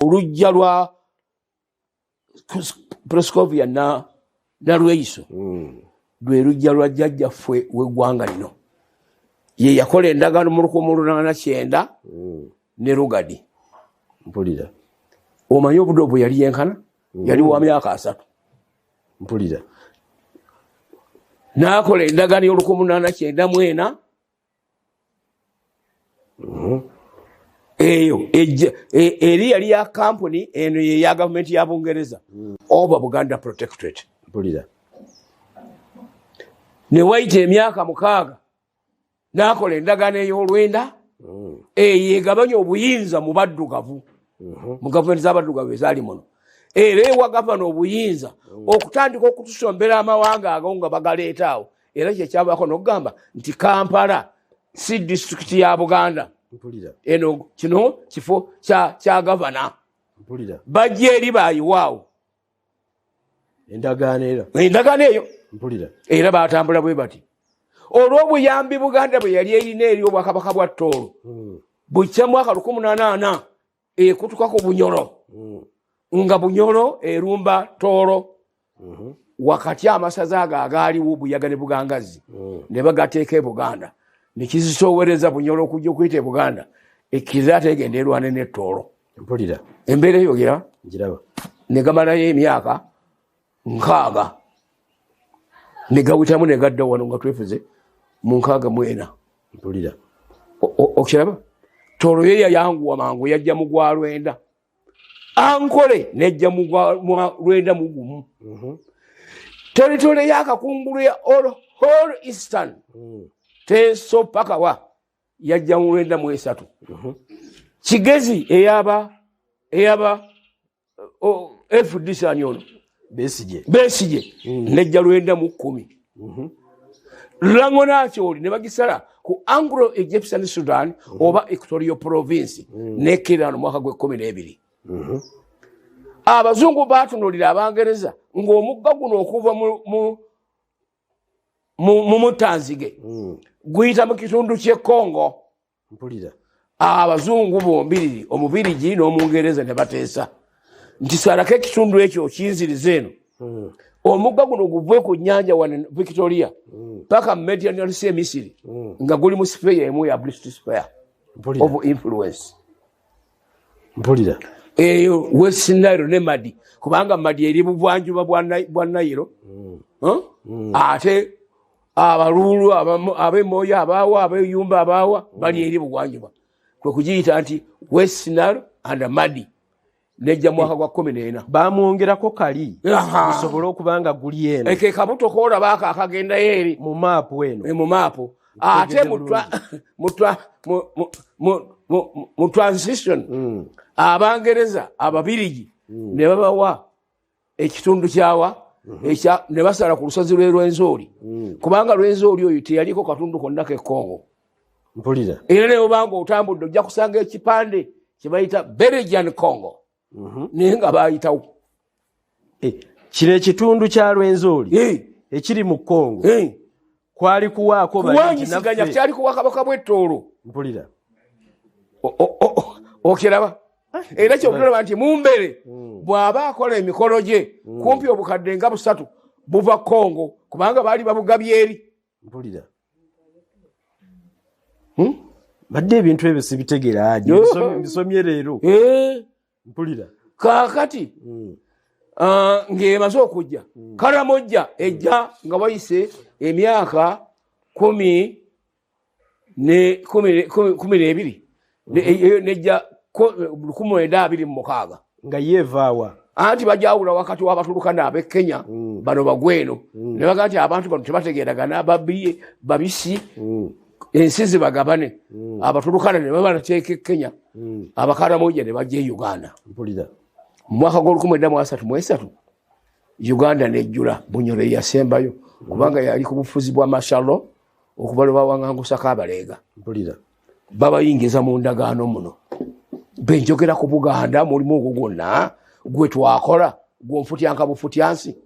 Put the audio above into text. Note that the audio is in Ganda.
olujja lwa Prescovia na Lweiso lwe lujja lwa jjajjaffe w'eggwanga lino ye yakola endagaano mu 1989 ne Rugadi. Mpulira. Omanyi obudde bwe yali yenkana yali wa myaka 3. Mpulira. N'akola endagaano y'olu1894 eyo eri yali ya company eno ye ya government ya Bungereza oba Buganda Protectorate. Mpulira. Ne waita emyaka 6 n'akola endagaano ey'olwenda yegabanya obuyinza mu baddugavu mu gavumenti z'abaddugavu ezaali muno era ewa gavana obuyinza okutandika okutusombera amawanga ago nga bagaleeta awo era kyekyavaako n'okugamba nti Kampala si district ya Buganda. Mpulira. Eno kino kifo kya gavana. Mpulira. Bajja eri baayiwaawo endagaano eyo. Mpulira. Era baatambula bwe bati olw'obuyambi Buganda bwe yali erina eri obwakabaka bwa Tooro bukya mwaka 1880 ekutukako Bunyoro nga Bunyoro erumba Tooro wakati amasaza ago agaaliwo Buyaga ne Bugangazi ne bagateeka e Buganda ne kizisowereza Bunyoro okujja okuyita e Buganda ekkiriza tegenda erwane ne Tooro. Mpulira. Embeera eyogera njiraba ne gamalayo emyaka 6 ne gawitamu ne gadda wano nga twefuze mu 64. Mpulira. Okiraba Tooro ye yayanguwa mangu yajja mu gwa Lwenda ankole nejja mu gwa Lwenda mu gumu territory ya kakungulu ya whole eastern teso paka wa yajja mu Lwenda mu 3 Kigezi eyaba FDC anyono Besije nejja Lwenda mu 10 Langona Choli ne bagisala ku Anglo-Egyptian Sudan oba Equatorial Province nekirano mwaka gwe 12. Abazungu batunulira Abangereza ng'omugga guno okuva mu Mutanzige guyita mu kitundu ky'e Congo. Mpulira. Abazungu bombiriri Omubirigi n'Omungereza ne bateesa nti salako ekitundu ekyo kinziriza eno omugga guno guve ku nnyanja wa Victoria paka Mediterranean Sea Misiri nga guli mu sphere emu ya British sphere of influence. Mpulira. Eyo West Nile ne Madi kubanga Madi eri bubwanjuba bwa Nile ate abalulu ab'Emoyo abaawa ab'Eyumba abaawa bali eri bugwanjuba kwe kugiyita nti West Nile and Madi. Nejja mwaka gwa 14 bamwongerako kali gusobola okubanga guli eno eke kabuto kola baka akagenda yeri mu map eno mu map ate mu transition Abangereza Ababirigi ne babawa ekitundu kyawa ekya ne basala ku lusozi lw'Enzoli kubanga Lwenzoli oyo teyaliko katundu konna ke Congo. Mpulira. Era ne obanga otambudde ojja kusanga ekipande kibayita Belgian Congo. Nenga bayitawo kire ekitundu kya Lwenzoli ekiri mu Congo kwali kuwaako banyisiganya kyali kuwa kabaka bwe Tooro. Mpulira. Okiraba era kyokiraba nti mumbere bw'aba akola emikolo gye kumpi obukadde nga 3 buva Congo kubanga baali babugabye eri. Mpulira. Badde ebintu ebyo sibitegeera aje bisomye leero. Mpulira. Kakati ng'emaze okujja Karamojja ejja nga bayise emyaka 12 nejja 1926 nga yevaawa anti bajawula wakati w'abatulukana ab'e Kenya bano bagweno ne baga nti abantu bano tebategeeragana babisi ensi zibagabane abatulukana ne babanateeka e Kenya Abakaramojja ne bajja e Uganda. Mpulira. Mwaka gw'1933 Uganda nejjula Bunyoro yasembayo kubanga yali ku bufuzi bwa Mashalo okubalo bawangangusa Kabaleega. Mpulira. Babayingiza mu ndagaano muno benjogera ku Buganda mulimu ogwo gwonna gwe twakola gw'onfutyanka bufutyansi